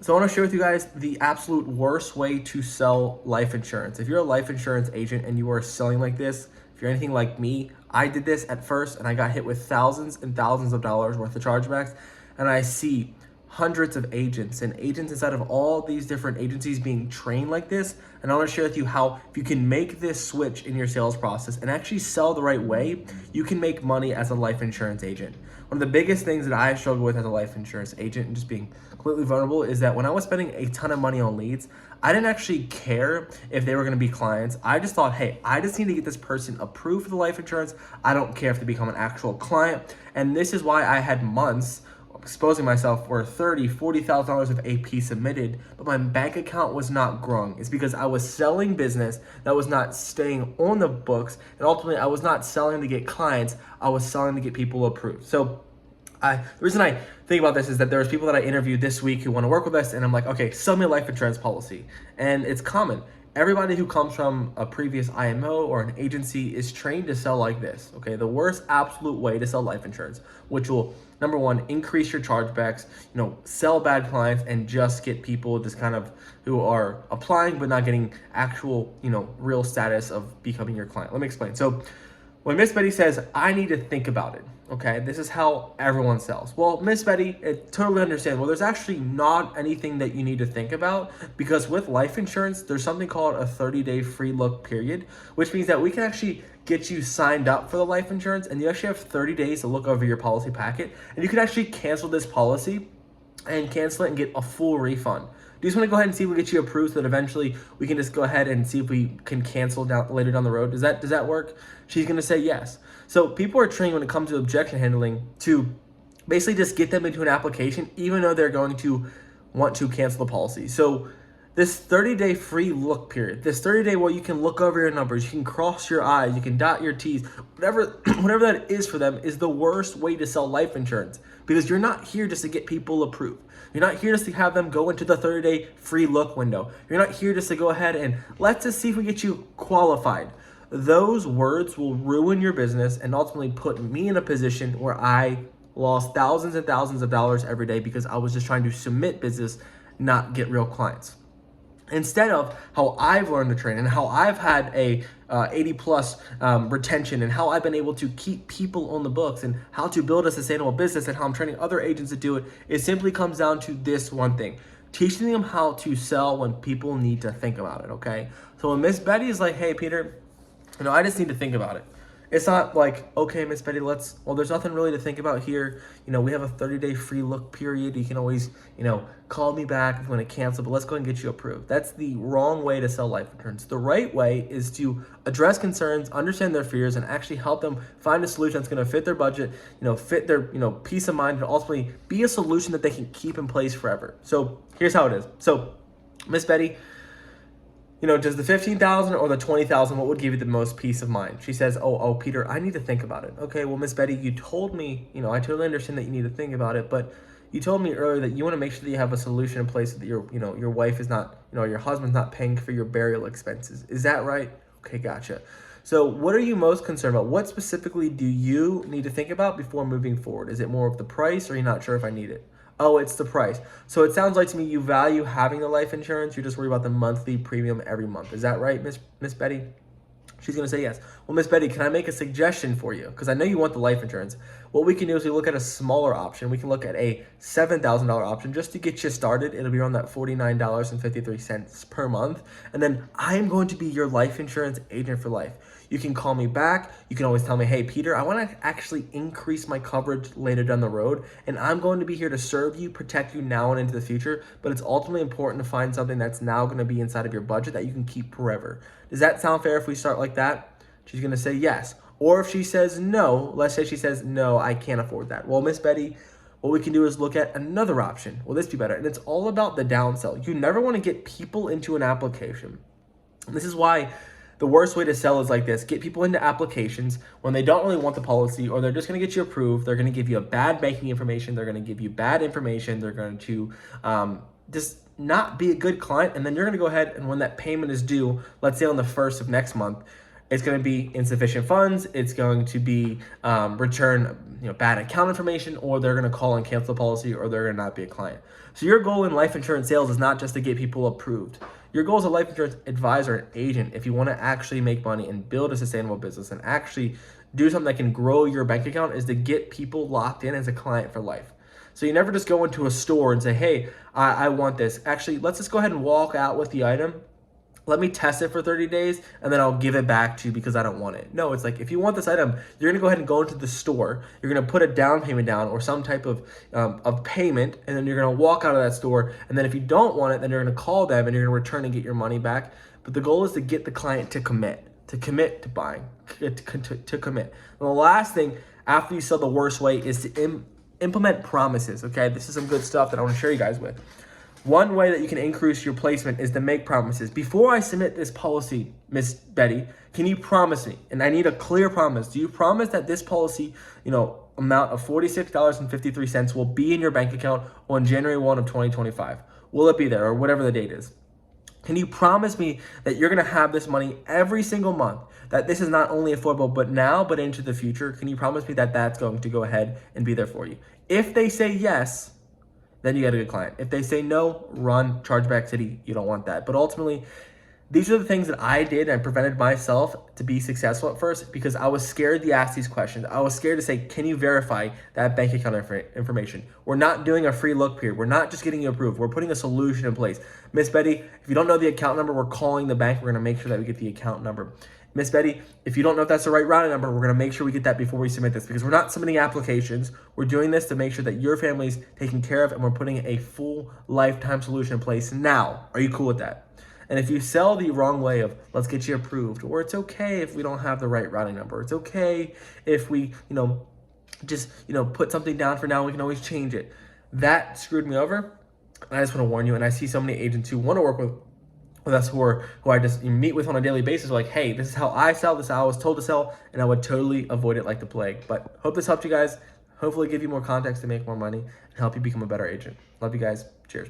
So I want to share with you guys the absolute worst way to sell life insurance. If you're a life insurance agent and you are selling like this, if you're anything like me, I did this at first and I got hit with thousands and thousands of dollars worth of chargebacks. And I see hundreds of agents and agents inside of all these different agencies being trained like this. And I want to share with you how if you can make this switch in your sales process and actually sell the right way, you can make money as a life insurance agent. One of the biggest things that I struggle with as a life insurance agent and just being completely vulnerable is that when I was spending a ton of money on leads, I didn't actually care if they were going to be clients. I just thought, hey, I just need to get this person approved for the life insurance. I don't care if they become an actual client. And this is why I had months exposing myself for $30,000, $40,000 of AP submitted, but my bank account was not growing. It's because I was selling business that was not staying on the books, and ultimately I was not selling to get clients, I was selling to get people approved. So the reason I think about this is that there's people that I interviewed this week who want to work with us, and I'm like, okay, sell me a life insurance policy. And it's common. Everybody who comes from a previous IMO or an agency is trained to sell like this, okay? The worst absolute way to sell life insurance, which will, number one, increase your chargebacks, sell bad clients and just get people just kind of who are applying but not getting actual, real status of becoming your client. Let me explain. So when Miss Betty says, I need to think about it, okay, this is how everyone sells. Well, Miss Betty, it totally understands. Well, there's actually not anything that you need to think about because with life insurance, there's something called a 30-day free look period, which means that we can actually get you signed up for the life insurance and you actually have 30 days to look over your policy packet and you can actually cancel this policy and cancel it and get a full refund. Do you just want to go ahead and see if we get you approved so that eventually we can just go ahead and see if we can cancel later down the road? Does that work? She's going to say yes. So people are trained when it comes to objection handling to basically just get them into an application even though they're going to want to cancel the policy. So this 30-day free look period, this 30-day where you can look over your numbers, you can cross your I's, you can dot your T's, whatever that is for them is the worst way to sell life insurance because you're not here just to get people approved. You're not here just to have them go into the 30-day free look window. You're not here just to go ahead and let's just see if we get you qualified. Those words will ruin your business and ultimately put me in a position where I lost thousands and thousands of dollars every day because I was just trying to submit business, not get real clients. Instead of how I've learned to train and how I've had a 80 plus retention and how I've been able to keep people on the books and how to build a sustainable business and how I'm training other agents to do it, it simply comes down to this one thing. Teaching them how to sell when people need to think about it, okay? So when Miss Betty is like, hey, Peter, I just need to think about it. It's not like, okay, Miss Betty, there's nothing really to think about here. We have a 30-day free look period. You can always, call me back if you want to cancel, but let's go and get you approved. That's the wrong way to sell life insurance. The right way is to address concerns, understand their fears, and actually help them find a solution that's going to fit their budget, fit their, peace of mind, and ultimately be a solution that they can keep in place forever. So here's how it is. So Miss Betty, does the 15,000 or the 20,000, what would give you the most peace of mind? She says, oh, Peter, I need to think about it. Okay, well, Miss Betty, you told me, I totally understand that you need to think about it, but you told me earlier that you want to make sure that you have a solution in place so that your wife is not, your husband's not paying for your burial expenses. Is that right? Okay, gotcha. So what are you most concerned about? What specifically do you need to think about before moving forward? Is it more of the price or are you not sure if I need it? Oh, it's the price. So it sounds like to me you value having the life insurance. You're just worried about the monthly premium every month. Is that right, Miss Betty? She's going to say yes. Well, Miss Betty, can I make a suggestion for you? Because I know you want the life insurance. What we can do is we look at a smaller option. We can look at a $7,000 option just to get you started. It'll be around that $49.53 per month. And then I'm going to be your life insurance agent for life. You can call me back. You can always tell me, hey, Peter, I want to actually increase my coverage later down the road. And I'm going to be here to serve you, protect you now and into the future. But it's ultimately important to find something that's now going to be inside of your budget that you can keep forever. Does that sound fair if we start like that? She's going to say yes. Or if she says no, let's say she says, no, I can't afford that. Well, Miss Betty, what we can do is look at another option. Will this be better? And it's all about the downsell. You never want to get people into an application. And this is why the worst way to sell is like this. Get people into applications when they don't really want the policy or they're just going to get you approved. They're going to give you a bad banking information. They're going to give you bad information. They're going to just not be a good client. And then you're going to go ahead and when that payment is due, let's say on the 1st of next month, It's going to be insufficient funds. It's going to be return bad account information, or they're going to call and cancel the policy, or they're going to not be a client. So your goal in life insurance sales is not just to get people approved. Your goal as a life insurance advisor and agent, if you want to actually make money and build a sustainable business and actually do something that can grow your bank account, is to get people locked in as a client for life. So you never just go into a store and say, hey, I want this. Actually, let's just go ahead and walk out with the item. Let me test it for 30 days and then I'll give it back to you because I don't want it. No, it's like, if you want this item, you're going to go ahead and go into the store. You're going to put a down payment down or some type of payment, and then you're going to walk out of that store. And then if you don't want it, then you're going to call them and you're going to return and get your money back. But the goal is to get the client to commit to buying, to commit. And the last thing after you sell the worst way is to implement promises. Okay, this is some good stuff that I want to share you guys with. One way that you can increase your placement is to make promises. Before I submit this policy, Miss Betty, can you promise me? And I need a clear promise. Do you promise that this policy, amount of $46.53 will be in your bank account on January 1 of 2025? Will it be there, or whatever the date is? Can you promise me that you're going to have this money every single month, that this is not only affordable but now but into the future? Can you promise me that that's going to go ahead and be there for you? If they say yes, then you get a good client. If they say no, run, chargeback city. You don't want that. But ultimately, these are the things that I did and prevented myself to be successful at first, because I was scared to ask these questions. I was scared to say, can you verify that bank account information? We're not doing a free look period. We're not just getting you approved. We're putting a solution in place. Miss Betty, if you don't know the account number, we're calling the bank. We're going to make sure that we get the account number. Miss Betty, if you don't know if that's the right routing number, we're going to make sure we get that before we submit this, because we're not submitting applications. We're doing this to make sure that your family's taken care of, and we're putting a full lifetime solution in place now. Are you cool with that? And if you sell the wrong way of, let's get you approved, or it's okay if we don't have the right routing number, it's okay if we, just, put something down for now, we can always change it. That screwed me over. And I just want to warn you, and I see so many agents who want to work with us who I just meet with on a daily basis, like, hey, this is how I sell, this is how I was told to sell, and I would totally avoid it like the plague. But hope this helped you guys. Hopefully give you more context to make more money and help you become a better agent. Love you guys. Cheers.